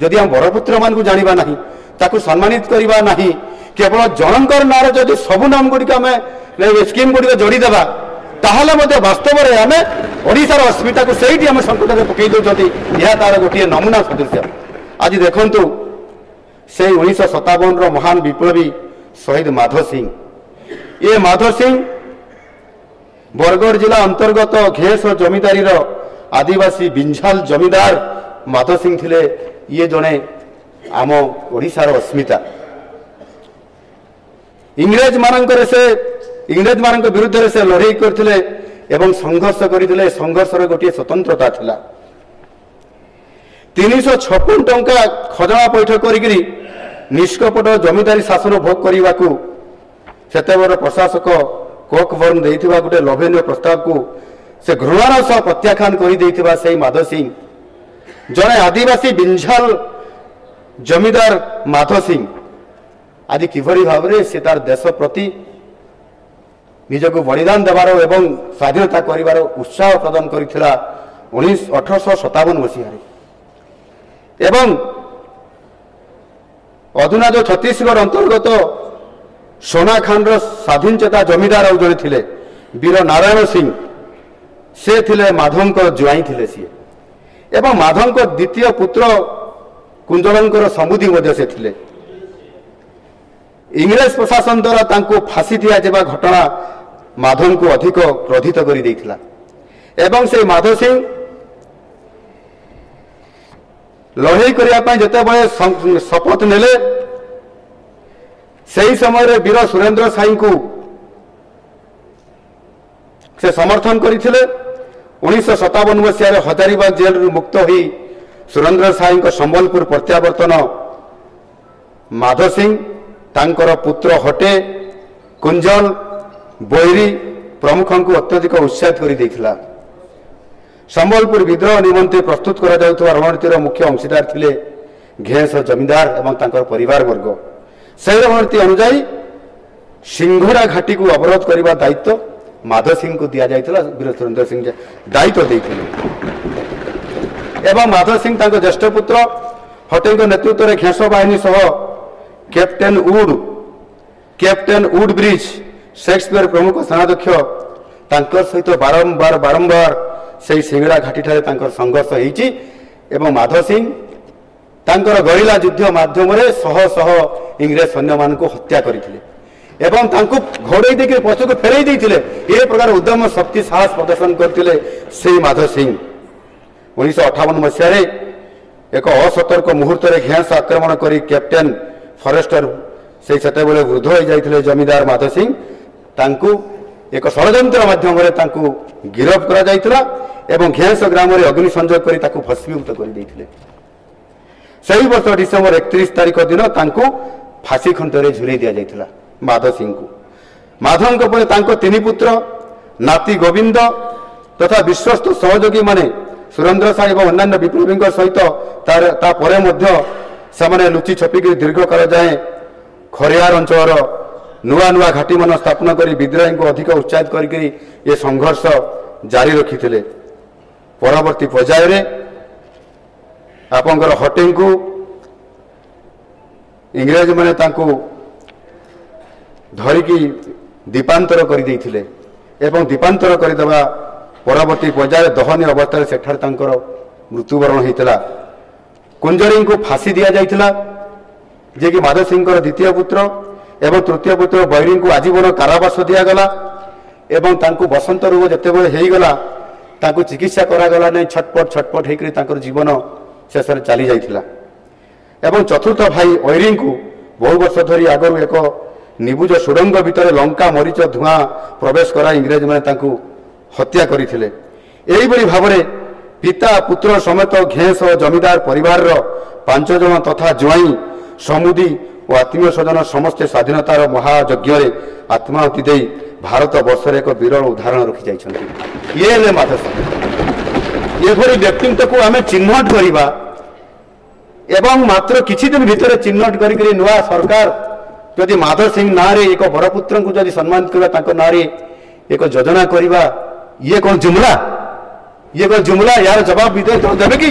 जदि हम बरपुत्र मान जाना ना ताकू सम्मानित करवा ना केवल जनकर नाँ जब सब नाम गुड़िक आम स्कीम गुड़िक जोड़ीदेवा ताहले वास्तव में आम ओडार अस्मिता को सही आम संकट में पकई दौरान यह तार गोटे नमूना सदृश आज देखु से 1957 महान विप्लवी शहीद माधव सिंह ये माधव सिंह बरगढ़ जिला अंतर्गत घेस जमीदारी आदिवासी बिंझाल जमीदार माधव सिंह थिले ये जड़े आम ओडिशार अस्मिता इंग्रेज मान विरुद्ध से लड़ई करथिले एवं संघर्ष करथिले संघर्षर गोटे स्वतंत्रता थिला 356 टंका खजना पैठ करी निष्कपट जमीदारी शासन भोग करने को सेतेबर प्रशासक कोकबर्न देइथिबा गोटे लोभनीय प्रस्ताव को से घृणार सह प्रत्याख्यान कर माधव सिंह जड़े आदिवासी बिंझाल जमीदार माधव सिंह आज किभली भाव में से तार देश प्रति निजक बलिदान देवार एवं स्वाधीनता करिवार उत्साह प्रदान करिथिला 1857 मसीह एवं अधुना जो छत्तीसगढ़ अंतर्गत सोनाखान स्वाधीनचेता जमीदार जड़े थिले वीर नारायण सिंह से थिले माधव जुआई थिले सी एवं माधव द्वितीय पुत्र कुंजलंकर समुदी से थिले इंग्रेज प्रशासन द्वारा तांको फांसी दिया जावा घटना माधव को अधिक क्रोधित कर देइथिला एवं से माधव सिंह लड़ई करने जितेबाला शपथ नेले से समय वीर सुरेंद्र साई को से समर्थन करते 1957 मसीह हजारीबाग जेल मुक्त हो सुरेंद्र साई संबलपुर प्रत्यावर्तन माधव सिंह तांकर पुत्र हटे कुंजल बैरी प्रमुख को अत्यधिक उत्साहित कर संबलपुर विद्रोह निमंते प्रस्तुत करा जाउथवा रणनीतिर मुख्य अंशीदार थिले घेस जमींदार एवं तांकर परिवार वर्ग से रणनीति अनुजाई सिंघोरा घाटी को अवरोध करने दायित्व माधव सिंह को दि जाइथिला वीर सुरेंद्र सिंह दायित्व देइथिले एवं माधव सिंह तांको ज्येष्ठ पुत्र हटे नेतृत्व में घेस बाहिनी सह कैप्टेन वुड ब्रिज शेक्सपियर प्रमुख सेनाध्यक्ष तांकर सहित बारंबार से सिंगड़ा घाटी ठारे तांकर संघर्ष होईची एवं माधव सिंह तांकर गरिला युद्ध माध्यम शह शह इंग्रेज सैन्य मान को हत्या करथिले एवं तांको घोड़े देके पछको फेरई देथिले ए प्रकार उद्यम शक्ति साहस प्रदर्शन करथिले से माधव सिंह 1958 मसीह एक असतर्क मुहूर्त घेस आक्रमण करी कैप्टेन फॉरेस्टर से सेतेबेले वृद्ध हो जाइथिले जमीदार माधव सिंह तांको एक षड्यंत्र माध्यम गिरफ करा जाइथिला एवं घेस ग्राम में अग्नि संयोग कर भस्मीभूत कर सही वर्ष डिसेम्बर 31 तारीख दिन तांको फांसी खुंटे झुलाई दि जाइथिला माधव सिंह को माधव पर तीन पुत्र नाती गोविंद तथा विश्वस्त सहयोगी माने सुरेंद्र साई और अन्य विप्लवी सहित से लुचि छपिक दीर्घ काल जाए खरियार अंचल नुआ नुआ घाटी मान स्थापन कर विद्रोही को अधिक उत्साहित कर संघर्ष जारी रखी परवर्ती पर्यायर आपंकर हटिंग को इंग्रेज मैंने धरिकी दीपांतर कर दीपांतर करदेवा परवर्ती पर्यायर दहनी अवस्था सेठार मृत्युवरण होता कुंजरी को फांसी दि जाइथिला जे कि माधव सिंह द्वितीय पुत्र एवं तृतीय पुत्र बैरी को आजीवन कारावास दिगला एवं तांको बसंत रोग जितेबाला होगला तांको चिकित्सा करागला नहीं छटपट छटपट होकर जीवन शेष चली जाइथिला एवं चतुर्थ भाई ऐरी को बहु वर्ष धरी आगु एक निबुज सुरंग भितर लंका मरीच धुआं प्रवेश करा इंग्रेज मैंने हत्या करथिले एही बड़ी भाव में पिता पुत्र समेत घेस जमीदार परिवार 5 जन तथा जुआई समुदी और आत्मीय स्वजन समस्ते स्वाधीनतार महायज्ञ आत्माहुति दे भारत वर्ष एक विरल उदाहरण रखी जाइछन्ति ये ले माधव सिंह ये भरी व्यक्तित्व को आम चिन्हट करवा एवं मात्र किछि दिन भितर चिन्हट करी नुआ सरकार जदि माधव सिंह ना रे एक बड़पुत्र को जदि सम्मानित करबा ना रे एक योजना करवा ये कौन जुमला यार जवाब विदेश देवे कि